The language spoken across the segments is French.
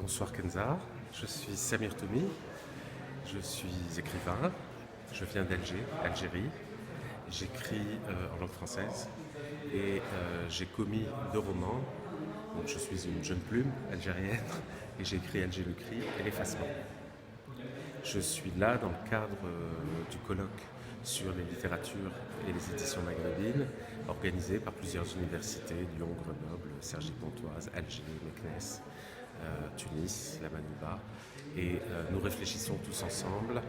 Bonsoir Kenza, je suis Samir Toumi, je suis écrivain, je viens d'Alger, Algérie. J'écris en langue française et j'ai commis 2 romans. Donc, je suis une jeune plume algérienne et j'ai écrit Alger le cri et l'effacement. Je suis là dans le cadre du colloque sur les littératures et les éditions maghrébines organisé par plusieurs universités, Lyon, Grenoble, Cergy-Pontoise, Alger, Meknès, Tunis, la Manouba. Et nous réfléchissons tous ensemble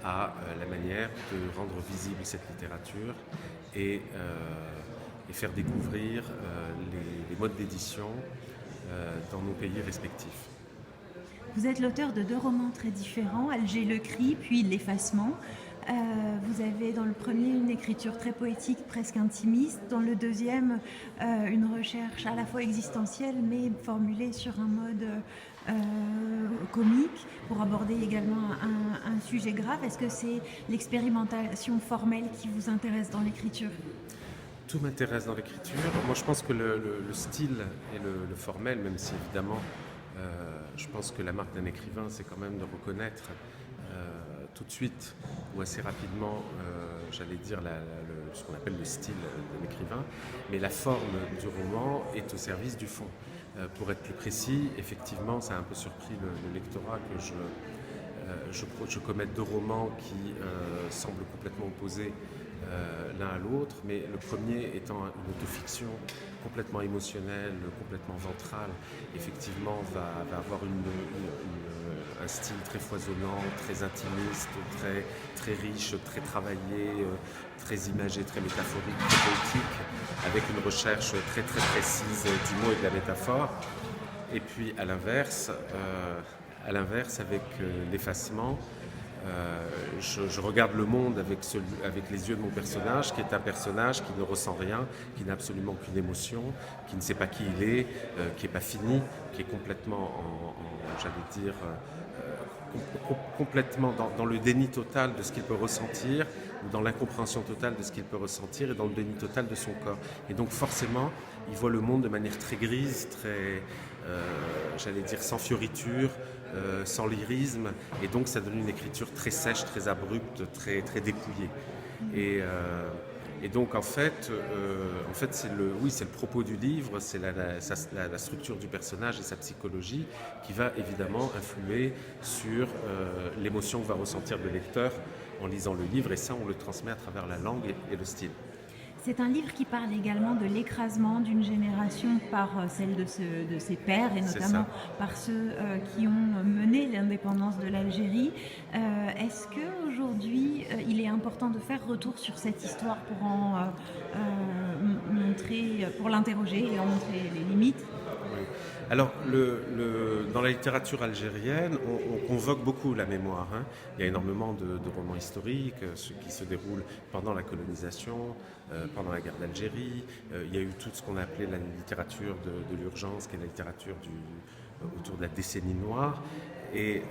à la manière de rendre visible cette littérature et faire découvrir les modes d'édition dans nos pays respectifs. Vous êtes l'auteur de 2 romans très différents, Alger le cri, puis L'effacement. Vous avez dans le premier une écriture très poétique, presque intimiste. Dans le deuxième, une recherche à la fois existentielle, mais formulée sur un mode comique, pour aborder également un sujet grave. Est-ce que c'est l'expérimentation formelle qui vous intéresse dans l'écriture ? Tout m'intéresse dans l'écriture. Moi, je pense que le style et le formel, même si évidemment, je pense que la marque d'un écrivain, c'est quand même de reconnaître tout de suite ou assez rapidement, j'allais dire, ce qu'on appelle le style de l'écrivain. Mais la forme du roman est au service du fond. Pour être plus précis, effectivement, ça a un peu surpris le lectorat que je commette 2 romans qui semblent complètement opposés l'un à l'autre, mais le premier étant une autofiction complètement émotionnelle, complètement ventrale, effectivement va avoir un style très foisonnant, très intimiste, très riche, très travaillé, très imagé, très métaphorique, très poétique, avec une recherche très très précise du mot et de la métaphore. Et puis à l'inverse avec l'effacement, je regarde le monde avec les yeux de mon personnage, qui est un personnage qui ne ressent rien, qui n'a absolument aucune émotion, qui ne sait pas qui il est, qui n'est pas fini, qui est complètement, j'allais dire, complètement dans le déni total de ce qu'il peut ressentir, ou dans l'incompréhension totale de ce qu'il peut ressentir, et dans le déni total de son corps. Et donc forcément, il voit le monde de manière très grise, très, j'allais dire, sans fioriture, sans lyrisme, et donc ça donne une écriture très sèche, très abrupte, très, très dépouillée. Et donc en fait c'est le propos du livre, c'est la structure du personnage et sa psychologie qui va évidemment influer sur l'émotion que va ressentir le lecteur en lisant le livre, et ça on le transmet à travers la langue et le style. C'est un livre qui parle également de l'écrasement d'une génération par celle de ses pères, et notamment par ceux qui ont mené l'indépendance de l'Algérie. Est-ce qu'aujourd'hui, il est important de faire retour sur cette histoire pour l'interroger et en montrer les limites ? Oui. Alors, dans la littérature algérienne, on convoque beaucoup la mémoire. Il y a énormément de romans historiques, ceux qui se déroulent pendant la colonisation, pendant la guerre d'Algérie. Il y a eu tout ce qu'on a appelé la littérature de l'urgence, qui est la littérature autour de la décennie noire. Mais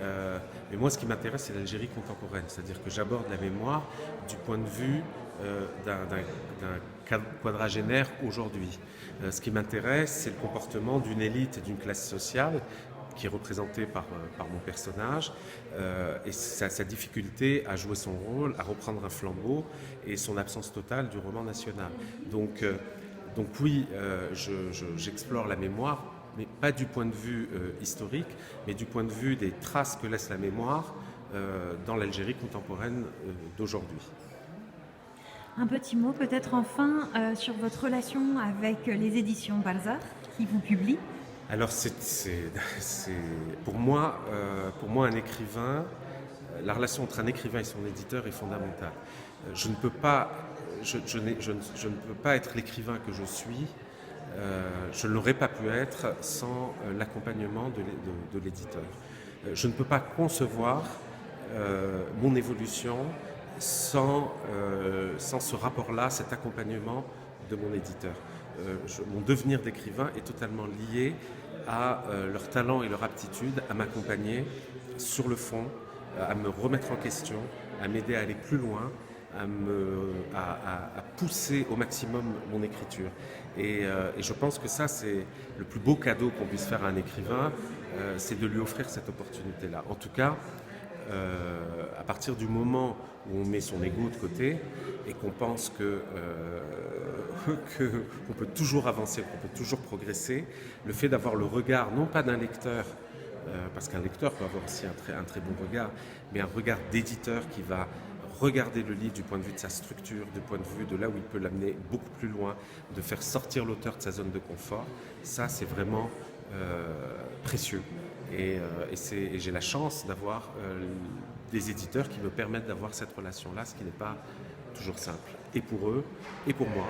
moi, ce qui m'intéresse, c'est l'Algérie contemporaine. C'est-à-dire que j'aborde la mémoire du point de vue d'un quadragénaire aujourd'hui. Ce qui m'intéresse, c'est le comportement d'une élite et d'une classe sociale qui est représentée par mon personnage, et sa difficulté à jouer son rôle, à reprendre un flambeau, et son absence totale du roman national. Donc oui, j'explore la mémoire, mais pas du point de vue historique, mais du point de vue des traces que laisse la mémoire dans l'Algérie contemporaine d'aujourd'hui. Un petit mot peut-être enfin sur votre relation avec les éditions Balzac qui vous publient. Alors pour moi un écrivain, la relation entre un écrivain et son éditeur est fondamentale. Je ne peux pas être l'écrivain que je suis, je ne l'aurais pas pu être sans l'accompagnement de l'éditeur. Je ne peux pas concevoir mon évolution sans ce rapport-là, cet accompagnement de mon éditeur. Mon devenir d'écrivain est totalement lié à leur talent et leur aptitude à m'accompagner sur le fond, à me remettre en question, à m'aider à aller plus loin, à pousser au maximum mon écriture. Et je pense que ça, c'est le plus beau cadeau qu'on puisse faire à un écrivain, c'est de lui offrir cette opportunité-là. En tout cas, à partir du moment où on met son ego de côté et qu'on pense qu'on peut toujours avancer, qu'on peut toujours progresser, le fait d'avoir le regard, non pas d'un lecteur, parce qu'un lecteur peut avoir aussi un très bon regard, mais un regard d'éditeur qui va regarder le livre du point de vue de sa structure, du point de vue de là où il peut l'amener beaucoup plus loin, de faire sortir l'auteur de sa zone de confort, ça c'est vraiment précieux. Et j'ai la chance d'avoir des éditeurs qui me permettent d'avoir cette relation-là, ce qui n'est pas toujours simple, et pour eux, et pour moi.